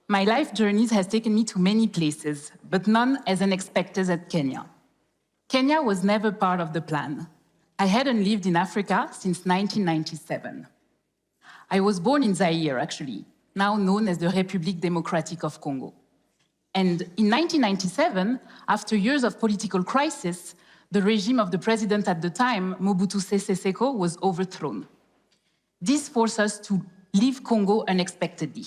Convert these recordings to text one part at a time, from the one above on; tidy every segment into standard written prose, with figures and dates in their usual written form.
My life journeys has taken me to many places, but none as unexpected as Kenya. Kenya was never part of the plan. I hadn't lived in Africa since 1997. I was born in Zaire, actually, now known as the Republic Democratic of Congo. And in 1997, after years of political crisis, the regime of the president at the time, Mobutu Sese Seko, was overthrown. This forced us to leave Congo unexpectedly.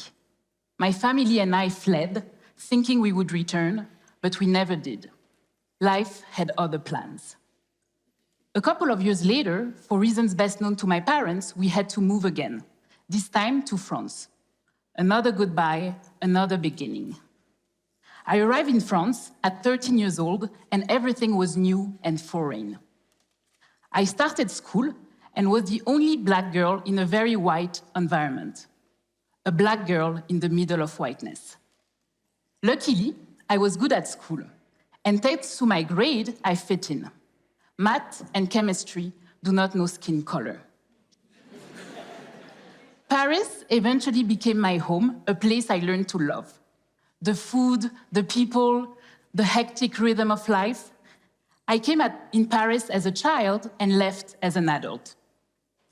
My family and I fled, thinking we would return, but we never did. Life had other plans. A couple of years later, for reasons best known to my parents, we had to move again, this time to France. Another goodbye, another beginning. I arrived in France at 13 years old, and everything was new and foreign. I started school and was the only Black girl in a very white environment. A Black girl in the middle of whiteness. Luckily, I was good at school, and thanks to my grade, I fit in. Math and chemistry do not know skin color. Paris eventually became my home, a place I learned to love. The food, the people, the hectic rhythm of life. I came in Paris as a child and left as an adult.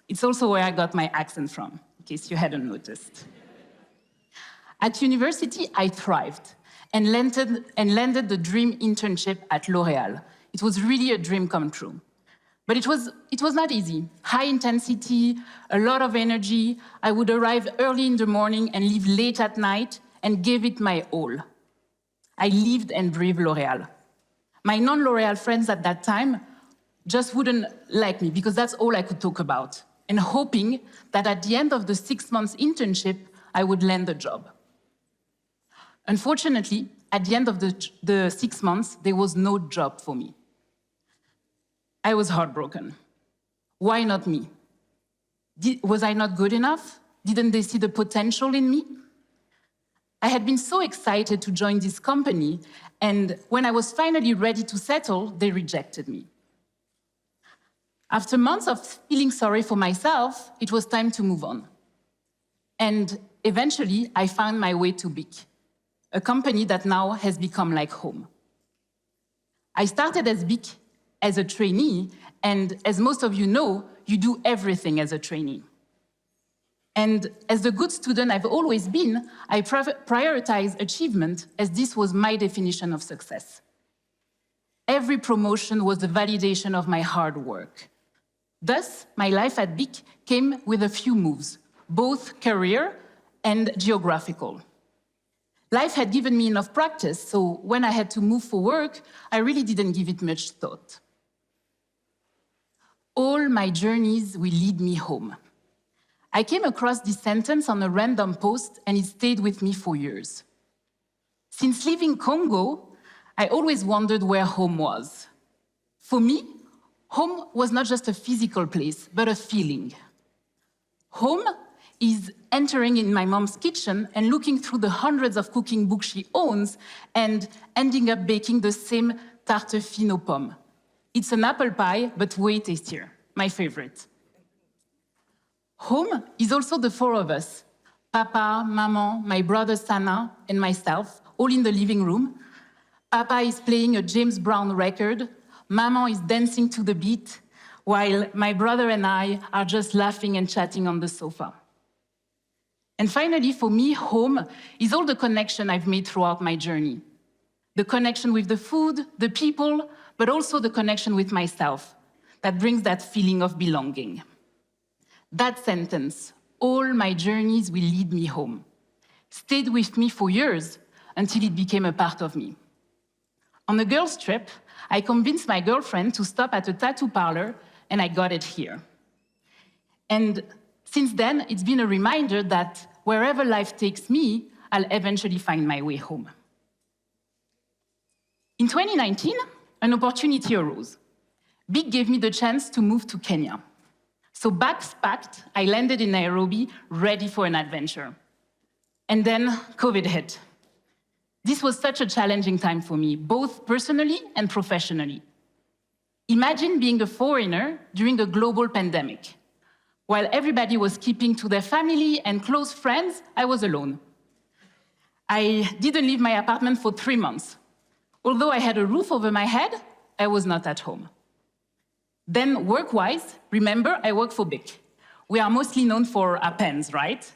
It's also where I got my accent from, in case you hadn't noticed. At university, I thrived and landed the dream internship at L'Oréal. It was really a dream come true. But it was not easy. High intensity, a lot of energy. I would arrive early in the morning and leave late at night and gave it my all. I lived and breathed L'Oréal. My non-L'Oréal friends at that time just wouldn't like me because that's all I could talk about, and hoping that at the end of the 6 months internship, I would land a job. Unfortunately, at the end of the 6 months, there was no job for me. I was heartbroken. Why not me? Was I not good enough? Didn't they see the potential in me? I had been so excited to join this company, and when I was finally ready to settle, they rejected me. After months of feeling sorry for myself, it was time to move on. And eventually, I found my way to BIC, a company that now has become like home. I started as BIC as a trainee, and as most of you know, you do everything as a trainee. And as the good student I've always been, I prioritize achievement as this was my definition of success. Every promotion was the validation of my hard work. Thus, my life at BIC came with a few moves, both career and geographical. Life had given me enough practice, so when I had to move for work, I really didn't give it much thought. All my journeys will lead me home. I came across this sentence on a random post, and it stayed with me for years. Since leaving Congo, I always wondered where home was. For me, home was not just a physical place, but a feeling. Home is entering in my mom's kitchen and looking through the hundreds of cooking books she owns and ending up baking the same tarte fine aux pommes. It's an apple pie, but way tastier, my favorite. Home is also the four of us, Papa, Maman, my brother Sana, and myself, all in the living room. Papa is playing a James Brown record, Maman is dancing to the beat, while my brother and I are just laughing and chatting on the sofa. And finally, for me, home is all the connection I've made throughout my journey. The connection with the food, the people, but also the connection with myself that brings that feeling of belonging. That sentence, all my journeys will lead me home, stayed with me for years until it became a part of me. On a girls' trip, I convinced my girlfriend to stop at a tattoo parlor, and I got it here. And since then, it's been a reminder that wherever life takes me, I'll eventually find my way home. In 2019, an opportunity arose. BIC gave me the chance to move to Kenya. So bags packed, I landed in Nairobi, ready for an adventure. And then COVID hit. This was such a challenging time for me, both personally and professionally. Imagine being a foreigner during a global pandemic. While everybody was keeping to their family and close friends, I was alone. I didn't leave my apartment for 3 months. Although I had a roof over my head, I was not at home. Then work-wise, remember, I work for BIC. We are mostly known for our pens, right?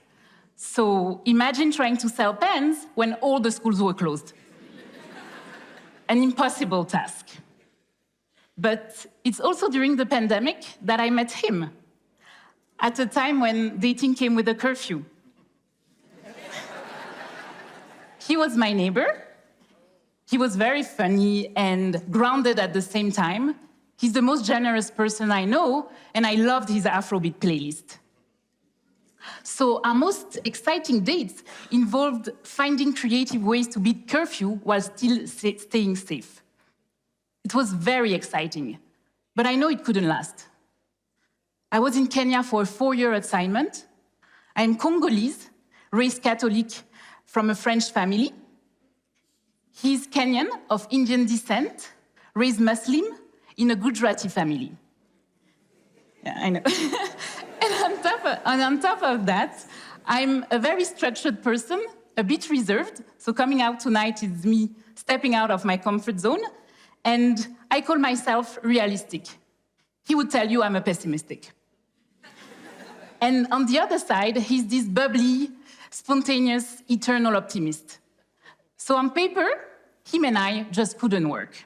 So imagine trying to sell pens when all the schools were closed. An impossible task. But it's also during the pandemic that I met him, at a time when dating came with a curfew. He was my neighbor. He was very funny and grounded at the same time. He's the most generous person I know, and I loved his Afrobeat playlist. So our most exciting dates involved finding creative ways to beat curfew while still staying safe. It was very exciting, but I know it couldn't last. I was in Kenya for a 4-year assignment. I'm Congolese, raised Catholic from a French family. He's Kenyan, of Indian descent, raised Muslim in a Gujarati family. Yeah, I know. And on top of that, I'm a very structured person, a bit reserved. So coming out tonight is me stepping out of my comfort zone. And I call myself realistic. He would tell you I'm a pessimistic. And on the other side, he's this bubbly, spontaneous, eternal optimist. So on paper, him and I just couldn't work.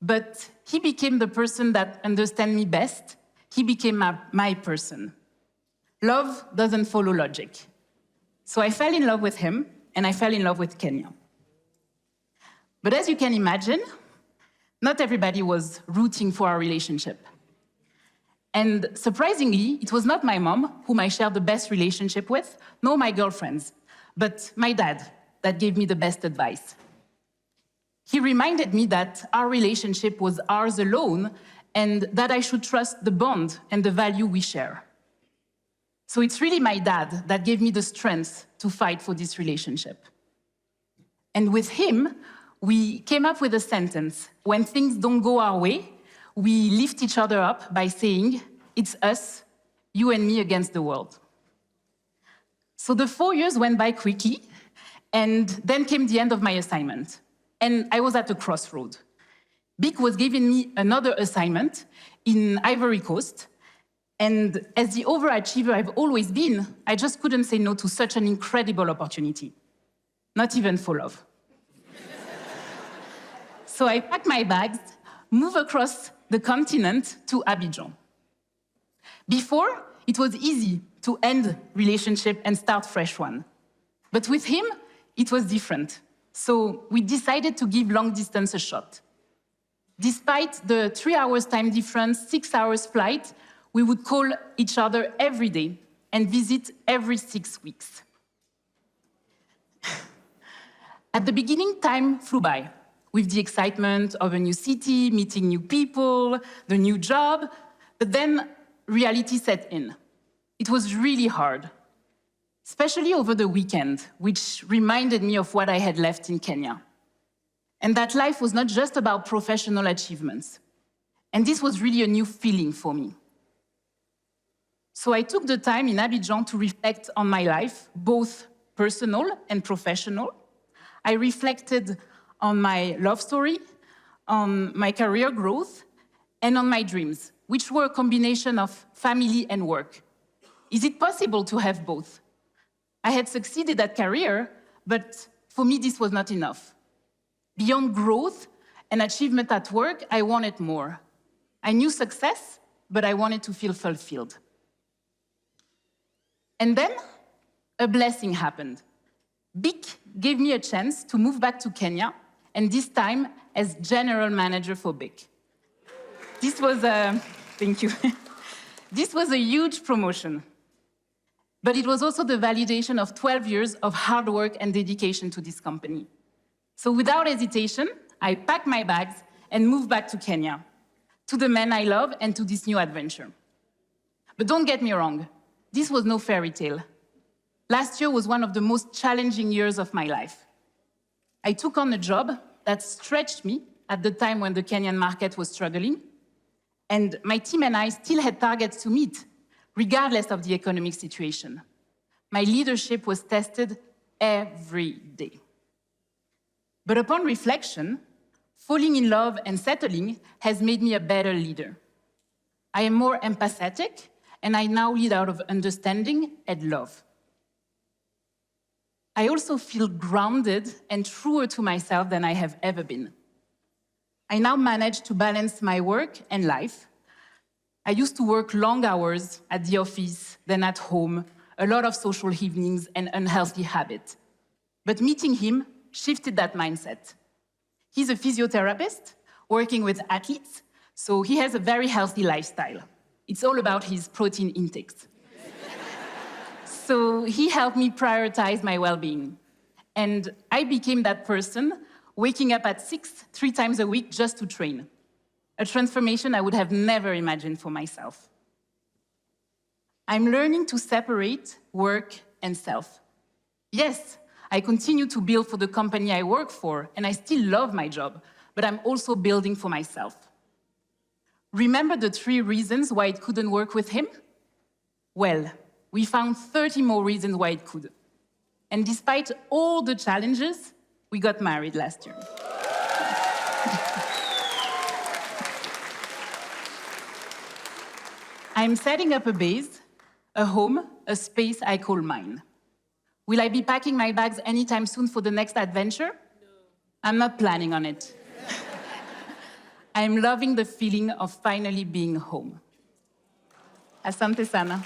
But he became the person that understands me best. He became my person. Love doesn't follow logic. So I fell in love with him, and I fell in love with Kenya. But as you can imagine, not everybody was rooting for our relationship. And surprisingly, it was not my mom, whom I shared the best relationship with, nor my girlfriends, but my dad that gave me the best advice. He reminded me that our relationship was ours alone and that I should trust the bond and the value we share. So it's really my dad that gave me the strength to fight for this relationship. And with him, we came up with a sentence: when things don't go our way, we lift each other up by saying, it's us, you and me against the world. So the 4 years went by quickly, and then came the end of my assignment. And I was at a crossroad. BIC was giving me another assignment in Ivory Coast, and as the overachiever I've always been, I just couldn't say no to such an incredible opportunity. Not even for love. So I packed my bags, moved across the continent to Abidjan. Before, it was easy to end relationship and start fresh one. But with him, it was different. So we decided to give long distance a shot. Despite the 3 hours time difference, 6 hours flight, we would call each other every day and visit every 6 weeks. At the beginning, time flew by, with the excitement of a new city, meeting new people, the new job, but then reality set in. It was really hard, especially over the weekend, which reminded me of what I had left in Kenya. And that life was not just about professional achievements. And this was really a new feeling for me. So I took the time in Abidjan to reflect on my life, both personal and professional. I reflected on my love story, on my career growth, and on my dreams, which were a combination of family and work. Is it possible to have both? I had succeeded at career, but for me, this was not enough. Beyond growth and achievement at work, I wanted more. I knew success, but I wanted to feel fulfilled. And then a blessing happened. BIC gave me a chance to move back to Kenya, and this time as general manager for BIC. This was thank you. This was a huge promotion. But it was also the validation of 12 years of hard work and dedication to this company. So without hesitation, I packed my bags and moved back to Kenya, to the man I love and to this new adventure. But don't get me wrong, this was no fairy tale. Last year was one of the most challenging years of my life. I took on a job that stretched me at the time when the Kenyan market was struggling, and my team and I still had targets to meet, regardless of the economic situation. My leadership was tested every day. But upon reflection, falling in love and settling has made me a better leader. I am more empathetic, and I now lead out of understanding and love. I also feel grounded and truer to myself than I have ever been. I now manage to balance my work and life. I used to work long hours at the office, then at home, a lot of social evenings and unhealthy habits. But meeting him shifted that mindset. He's a physiotherapist working with athletes, so he has a very healthy lifestyle. It's all about his protein intakes. So he helped me prioritize my well-being. And I became that person, waking up at 6, 3 times a week just to train. A transformation I would have never imagined for myself. I'm learning to separate work and self. Yes, I continue to build for the company I work for, and I still love my job, but I'm also building for myself. Remember the 3 reasons why it couldn't work with him? Well, we found 30 more reasons why it could. And despite all the challenges, we got married last year. I'm setting up a base, a home, a space I call mine. Will I be packing my bags anytime soon for the next adventure? No. I'm not planning on it. I'm loving the feeling of finally being home. Asante sana.